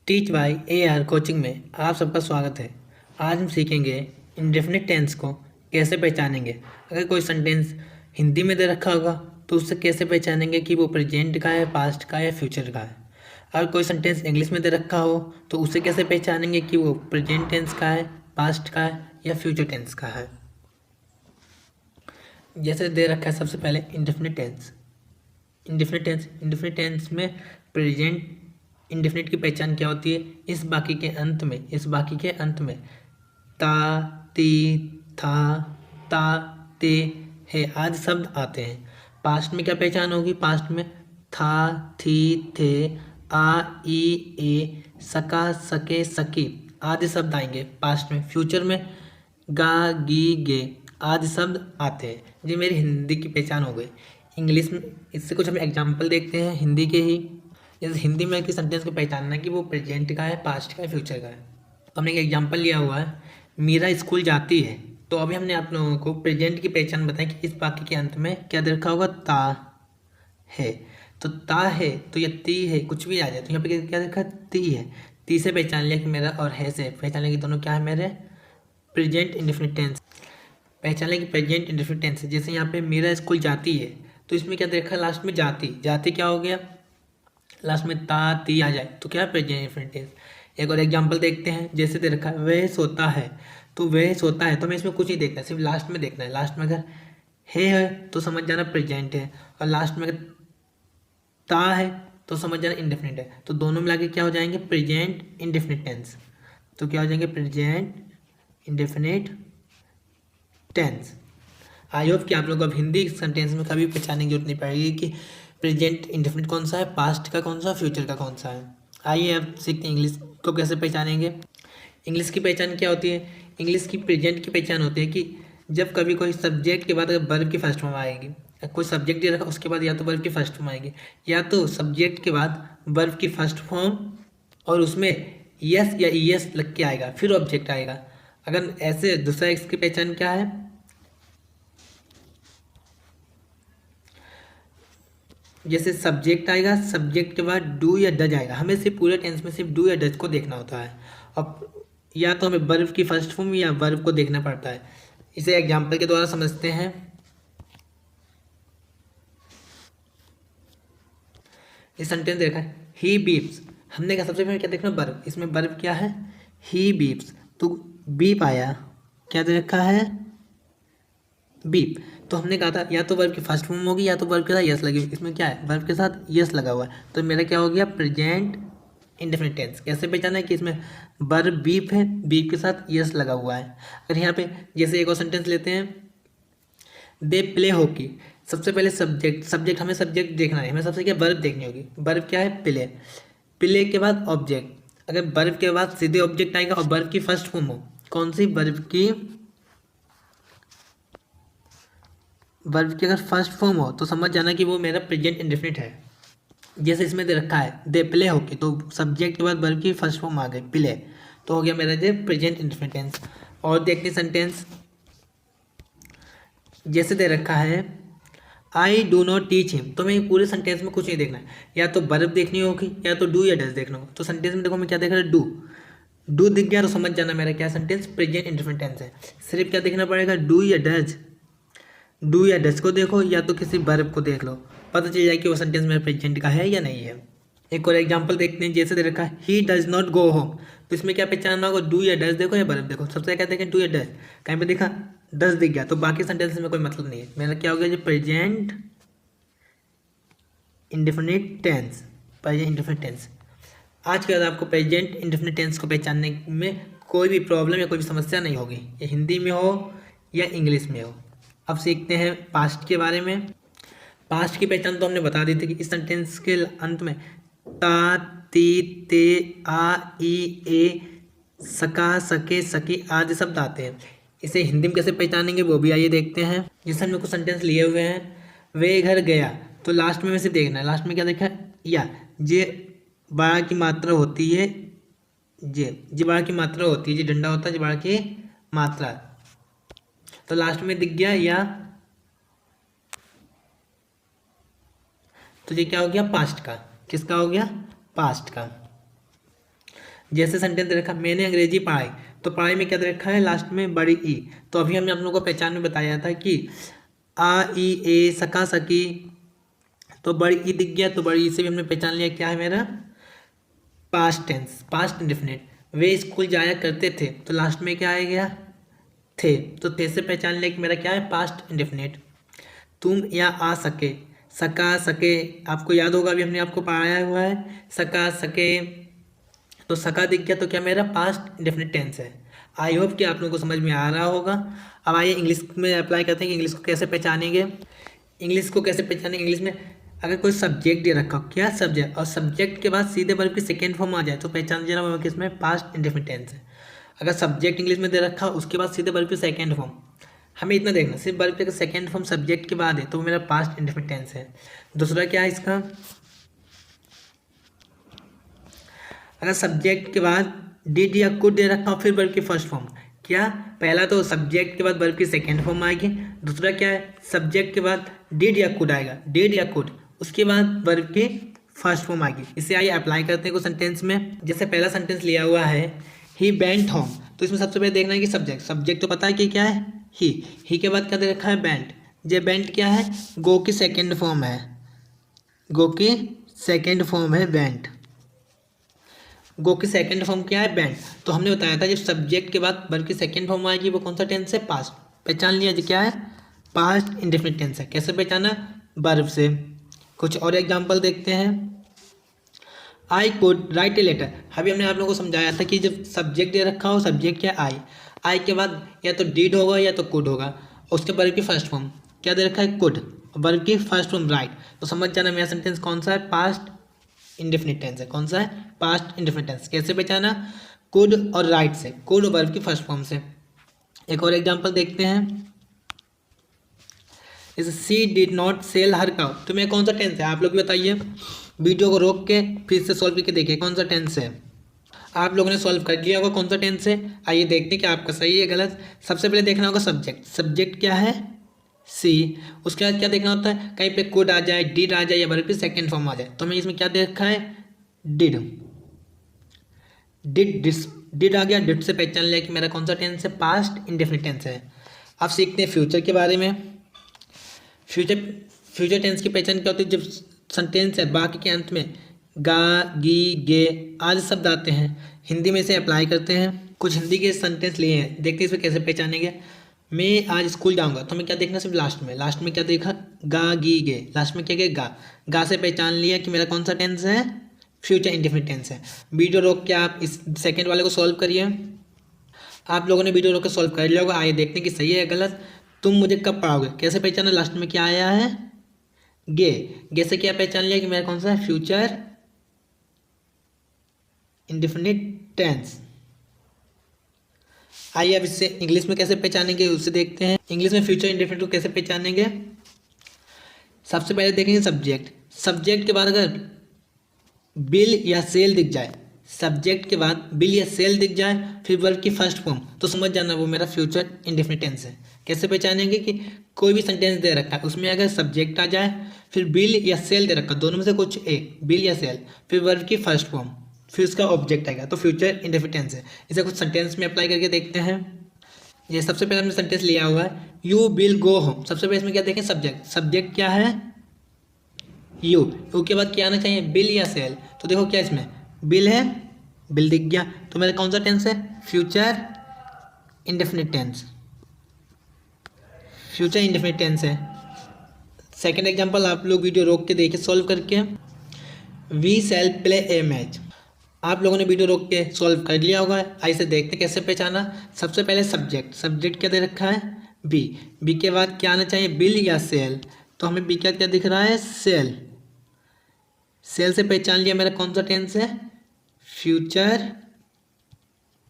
Teach bye AR coaching में आप सबका स्वागत है। आज हम सीखेंगे इंडेफिनिट टेंस को कैसे पहचानेंगे। अगर कोई सेंटेंस हिंदी में दे रखा होगा तो उससे कैसे पहचानेंगे कि वो प्रेजेंट का है, पास्ट का है या फ्यूचर का है। अगर कोई सेंटेंस इंग्लिश में दे रखा हो तो उसे कैसे पहचानेंगे कि वो प्रेजेंट टेंस का है, पास्ट का है या फ्यूचर टेंस का है। जैसे दे रखा है सबसे पहले इंडेफिनिट टेंस। इंडेफिनिट टेंस में प्रेजेंट इंडेफिनिट की पहचान क्या होती है। इस बाकी के अंत में ता, ती, था, ता, ते, है आदि शब्द आते हैं। पास्ट में क्या पहचान होगी। पास्ट में था, थी, थे, आ, ई, ए, सका, सके, सकी आदि शब्द आएंगे पास्ट में। फ्यूचर में गा, गी, गे आदि शब्द आते हैं। ये मेरी हिंदी की पहचान हो गई। इंग्लिश में इससे कुछ हम एग्जाम्पल देखते हैं हिंदी के ही। जैसे हिंदी में किसी सेंटेंस को पहचानना है कि वो प्रेजेंट का है, पास्ट का है, फ्यूचर का है। तो हमने एक एग्जाम्पल लिया हुआ है, मीरा स्कूल जाती है। तो अभी हमने आप लोगों को प्रेजेंट की पहचान बताई कि इस वाक्य के अंत में क्या दे रखा होगा, ता है। तो ता है तो ये ती है, कुछ भी आ जाए तो यहाँ पे क्या देखा, ती है। ती से पहचान लिया कि मेरा, और है से पहचान लिया कि दोनों क्या है, मेरे प्रेजेंट इंडेफिनिट टेंस। पहचान लिया कि प्रेजेंट इंडेफिनिट टेंस है। जैसे यहाँ पे मीरा स्कूल जाती है तो इसमें क्या देखा, लास्ट में जाती, जाती क्या हो गया, लास्ट में ता, ती आ जाए तो क्या, प्रेजेंट इंडेफिनिट टेंस। एक और एग्जांपल देखते हैं। जैसे दे रखा है वह सोता है, तो वह सोता है तो हमें इसमें कुछ नहीं देखना है, सिर्फ लास्ट में देखना है। लास्ट में अगर है तो समझ जाना प्रेजेंट है, और लास्ट में अगर ता है तो समझ जाना इंडेफिनिट है। तो दोनों मिला के क्या हो जाएंगे, प्रेजेंट इंडेफिनिट टेंस। तो क्या हो जाएंगे, present indefinite tense. I hope कि आप लोग अब हिंदी सेंटेंस में कभी पहचानने की जरूरत नहीं पड़ेगी कि प्रेजेंट इंडेफिनिट कौन सा है, पास्ट का कौन सा, फ्यूचर का कौन सा है। आइए अब सीखते हैं इंग्लिश को कैसे पहचानेंगे। इंग्लिश की पहचान क्या होती है। इंग्लिश की प्रेजेंट की पहचान होती है कि जब कभी कोई सब्जेक्ट के बाद अगर वर्ब की फर्स्ट फॉर्म आएगी, कोई सब्जेक्ट दे रखा उसके बाद या तो वर्ब की फर्स्ट फॉर्म आएगी, या तो सब्जेक्ट के बाद वर्ब की फर्स्ट फॉर्म और उसमें यस या ईएस लग के आएगा, फिर ऑब्जेक्ट आएगा। अगर ऐसे दूसरा इसकी पहचान क्या है, जैसे सब्जेक्ट आएगा, सब्जेक्ट के बाद डू या डज आएगा, हमें सिर्फ पूरे टेंस में सिर्फ डू या डज को देखना होता है। अब या तो हमें वर्ब की फर्स्ट फॉर्म या वर्ब को देखना पड़ता है। इसे एग्जांपल के द्वारा समझते हैं। इस सेंटेंस देखा है, ही बीप्स। हमने कहा सबसे पहले क्या देखना, वर्ब। इसमें वर्ब क्या है, ही बीप्स। तो बीप आया, क्या दे रखा है, बीप। तो हमने कहा था या तो वर्ब की फर्स्ट फॉर्म होगी या तो वर्ब के साथ यस लगी। इसमें क्या है, वर्ब के साथ यस लगा हुआ है, तो मेरा क्या हो गया, प्रेजेंट इंडेफिनिट टेंस। कैसे पहचाना है कि इसमें वर्ब बीप है, बीप के साथ यस लगा हुआ है। अगर यहाँ पे जैसे एक और सेंटेंस लेते हैं, दे प्ले हॉकी। सबसे पहले सब्जेक्ट हमें सब्जेक्ट देखना है, हमें सबसे क्या वर्ब देखनी होगी। वर्ब क्या है, प्ले। प्ले के बाद ऑब्जेक्ट। अगर वर्ब के बाद सीधे ऑब्जेक्ट आएगा और वर्ब की फर्स्ट फॉर्म हो, कौन सी, वर्ब की अगर फर्स्ट फॉर्म हो तो समझ जाना कि वो मेरा प्रेजेंट इंडेफिनिट है। जैसे इसमें दे रखा है दे प्ले हॉकी, तो सब्जेक्ट के बाद वर्ब की फर्स्ट फॉर्म आ गई प्ले, तो हो गया मेरा जो प्रेजेंट इंडेफिनिट टेंस। और देखते सेंटेंस। जैसे दे रखा है I do not teach him, तो मैं पूरे सेंटेंस में कुछ नहीं देखना है, या तो वर्ब देखनी होगी या तो डू या डज देखना होगा। तो सेंटेंस में देखो मैं क्या देख रहा है, डू। डू दिख गया तो समझ जाना मेरा क्या सेंटेंस प्रेजेंट इंडेफिनिट टेंस है। सिर्फ क्या देखना पड़ेगा, डू या डज। डू या डज को देखो या तो किसी वर्ब को देख लो, पता चल जाए कि वो सेंटेंस मेरे प्रेजेंट का है या नहीं है। एक और एग्जांपल देखते हैं। जैसे दे रखा है he does not go home, तो इसमें क्या पहचानना होगा, डू या डज देखो या वर्ब देखो। सबसे क्या देखें, डू या डज। कहीं पे देखा डज दिख गया तो बाकी सेंटेंस में कोई मतलब नहीं है। मेरा क्या हो गया, जो present indefinite tense, present indefinite tense. आज के बाद आपको प्रेजेंट इंडेफिनिट टेंस को पहचानने में कोई भी प्रॉब्लम या कोई भी समस्या नहीं होगी, ये हिंदी में हो या इंग्लिश में हो। अब सीखते हैं पास्ट के बारे में। पास्ट की पहचान तो हमने बता दी थी कि इस सेंटेंस के अंत में ता, ती, ते, आ, ई, ए, सका, सके, सकी आदि शब्द आते हैं। इसे हिंदी में कैसे पहचानेंगे वो भी आइए देखते हैं। जैसे हमने कुछ सेंटेंस लिए हुए हैं, वे घर गया, तो लास्ट में वैसे देखना है, लास्ट में क्या देखा है, या जे बड़ा की मात्रा होती है, जे बड़ा की मात्रा होती है, जे डंडा होता है, जे बड़ा की मात्रा, तो लास्ट में दिख गया या, तो ये क्या हो गया, पास्ट का। किसका हो गया, पास्ट का। जैसे सेंटेंस दे रखा मैंने अंग्रेजी पढ़ाई, तो पढ़ाई में क्या दे रखा है लास्ट में बड़ी ई। तो अभी हमने आप लोगों को पहचान में बताया था कि आ ई ए सका सकी, तो बड़ी ई दिख गया, तो बड़ी ई से भी हमने पहचान लिया क्या है मेरा पास्ट टेंस, पास्ट इंडेफिनिट। वे स्कूल जाया करते थे, तो लास्ट में क्या आ गया थे, तो थे से पहचान लिया कि मेरा क्या है पास्ट इंडेफिनिट। तुम या आ सके, सका सके, आपको याद होगा अभी हमने आपको पढ़ाया हुआ है सका सके, तो सका दिख गया, तो क्या मेरा पास्ट इंडेफिनिट टेंस है। आई होप कि आप लोगों को समझ में आ रहा होगा। अब आइए इंग्लिश में अप्लाई करते हैं कि इंग्लिश को कैसे पहचानेंगे। इंग्लिश को कैसे पहचानेंगे, इंग्लिश में अगर कोई सब्जेक्ट दे रखा हो, क्या सब्जेक्ट, और सब्जेक्ट के बाद सीधे वर्ब की सेकेंड फॉर्म आ जाए, तो पहचान जाना वो किसमें पास्ट इंडेफिनिट टेंस है। अगर सब्जेक्ट इंग्लिश में दे रखा हो, उसके बाद सीधे वर्ब की सेकेंड फॉर्म, हमें इतना देखना सिर्फ वर्ब की सेकेंड फॉर्म सब्जेक्ट के बाद है, तो वो मेरा पास्ट इंडेफिनिट टेंस है। दूसरा क्या है इसका, अगर सब्जेक्ट के बाद डिड या कुड दे रखा हो फिर वर्ब की फर्स्ट फॉर्म, क्या पहला तो सब्जेक्ट के बाद वर्ब की सेकेंड फॉर्म आएगी, दूसरा क्या है सब्जेक्ट के बाद डिड या कुड आएगा, डिड या कुड, उसके बाद वर्ब की फर्स्ट फॉर्म आएगी। इसे आइए अप्लाई करते हैं कुछ सेंटेंस में। जैसे पहला सेंटेंस लिया हुआ है ही वेंट होम, तो इसमें सबसे पहले देखना है कि सब्जेक्ट, सब्जेक्ट तो पता है कि क्या है ही के बाद क्या दे रखा है वेंट, जे वेंट क्या है गो की सेकेंड फॉर्म है, गो की सेकेंड फॉर्म है वेंट, गो की सेकंड फॉर्म क्या है वेंट। तो हमने बताया था जब सब्जेक्ट के बाद वर्ब की सेकंड फॉर्म आएगी वो कौन सा टेंस है पास्ट, पहचान लिया जो क्या है पास्ट इंडेफिनिट टेंस है। कैसे पहचाना वर्ब से। कुछ और एग्जांपल देखते हैं। I could write a letter, अभी हमने आप लोगों को समझाया था कि जब सब्जेक्ट दे रखा हो, सब्जेक्ट क्या आई, आई के बाद या तो डिड होगा या तो कुड होगा, उसके वर्ब की फर्स्ट फॉर्म क्या दे रखा है कुड, वर्ब की फर्स्ट फॉर्म राइट, तो समझ जाना मेरा सेंटेंस कौन सा है पास्ट इंडेफिनिट टेंस है। कौन सा है पास्ट इंडेफिनिट टेंस। कैसे पहचाना कुड और राइट से, कुड वर्ब की फर्स्ट फॉर्म से। एक और एग्जांपल देखते हैं, इस she did not sell her cow, तो मैं कौन सा टेंस है आप लोग बताइए, वीडियो को रोक के फिर से सॉल्व करके देखिए कौन सा टेंस है। आप लोगों ने सॉल्व कर लिया होगा कौन सा टेंस है। आइए देखते हैं कि आपका सही है गलत। सबसे पहले देखना होगा सब्जेक्ट, सब्जेक्ट क्या है सी, उसके बाद क्या देखना होता है कहीं पे कुड आ जाए, डिड आ जाए या वर्ब की सेकंड फॉर्म आ जाए, तो हमें इसमें क्या देखा है डिड, डिड आ गया, डिड से पहचान लिया कि मेरा कौन सा टेंस है पास्ट इंडेफिनिट टेंस है। अब सीखते हैं फ्यूचर के बारे में। फ्यूचर टेंस की पहचान क्या होती है, जब सेंटेंस है बाकी के अंत में गा गी गे आदि शब्द आते हैं। हिंदी में इसे अप्लाई करते हैं। कुछ हिंदी के सेंटेंस लिए हैं, देखते हैं इसमें कैसे पहचानेंगे। मैं आज स्कूल जाऊंगा, तो हमें क्या देखना सिर्फ लास्ट में क्या देखा गा गी गे, लास्ट में क्या गया गा से पहचान लिया कि मेरा कौन सा टेंस है फ्यूचर इंडेफिनिट टेंस है। वीडियो रोक के आप इस सेकंड वाले को सॉल्व करिए। आप लोगों ने वीडियो रोक के सॉल्व कर लिया होगा। आइए देखते हैं कि सही है या गलत। तुम मुझे कब पढ़ाओगे, कैसे पहचाना लास्ट में क्या आया है गे से क्या पहचान लिया कि मेरा कौन सा है फ्यूचर इंडेफिनिट टेंस। आइए अब इससे इंग्लिश में कैसे पहचानेंगे उससे देखते हैं। इंग्लिश में फ्यूचर इंडेफिनिट को कैसे पहचानेंगे, सबसे पहले देखेंगे सब्जेक्ट के बाद अगर बिल या सेल दिख जाए, सब्जेक्ट के बाद बिल या सेल दिख जाए फिर वर्ब की फर्स्ट फॉर्म, तो समझ जाना वो मेरा फ्यूचर इंडेफिनिट टेंस है। कैसे पहचानेंगे कि कोई भी सेंटेंस दे रखा है उसमें अगर सब्जेक्ट आ जाए फिर बिल या सेल दे रखा, दोनों में से कुछ एक, बिल या सेल, फिर वर्ब की फर्स्ट फॉर्म, फिर उसका ऑब्जेक्ट आएगा, तो फ्यूचर इंडेफिनिट टेंस है। इसे कुछ सेंटेंस में अप्लाई करके देखते हैं। ये सबसे पहले हमने सेंटेंस लिया हुआ है यू विल गो होम, सबसे पहले इसमें क्या देखें सब्जेक्ट क्या है यू के बाद क्या आना चाहिए बिल या सेल, तो देखो क्या इसमें बिल है, बिल दिख गया, तो मेरा कौन सा टेंस है future indefinite tense, future indefinite tense है। सेकंड एग्जांपल आप लोग वीडियो रोक के देखिए सॉल्व करके। We shall play a match, आप लोगों ने वीडियो रोक के सॉल्व कर लिया होगा। ऐसे देखते कैसे पहचाना। सबसे पहले सब्जेक्ट क्या दे रखा है बी के बाद क्या आना चाहिए बिल या सेल, तो हमें बी का क्या दिख रहा है सेल से पहचान लिया मेरा कौन सा टेंस है future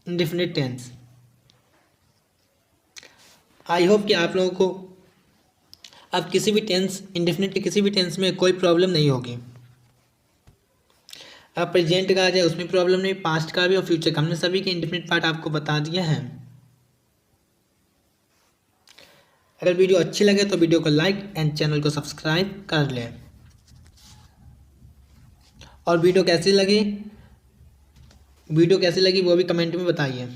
indefinite tense. I hope कि आप लोगों को अब किसी भी टेंस इंडेफिनिट के किसी भी टेंस में कोई प्रॉब्लम नहीं होगी। अब प्रेजेंट का आ जाए उसमें प्रॉब्लम नहीं, पास्ट का भी और फ्यूचर का, हमने सभी के इंडेफिनिट पार्ट आपको बता दिया है। अगर वीडियो अच्छी लगे तो वीडियो को लाइक एंड चैनल को सब्सक्राइब कर लें। और वीडियो कैसी लगी वीडियो कैसी लगी वो भी कमेंट में बताइए।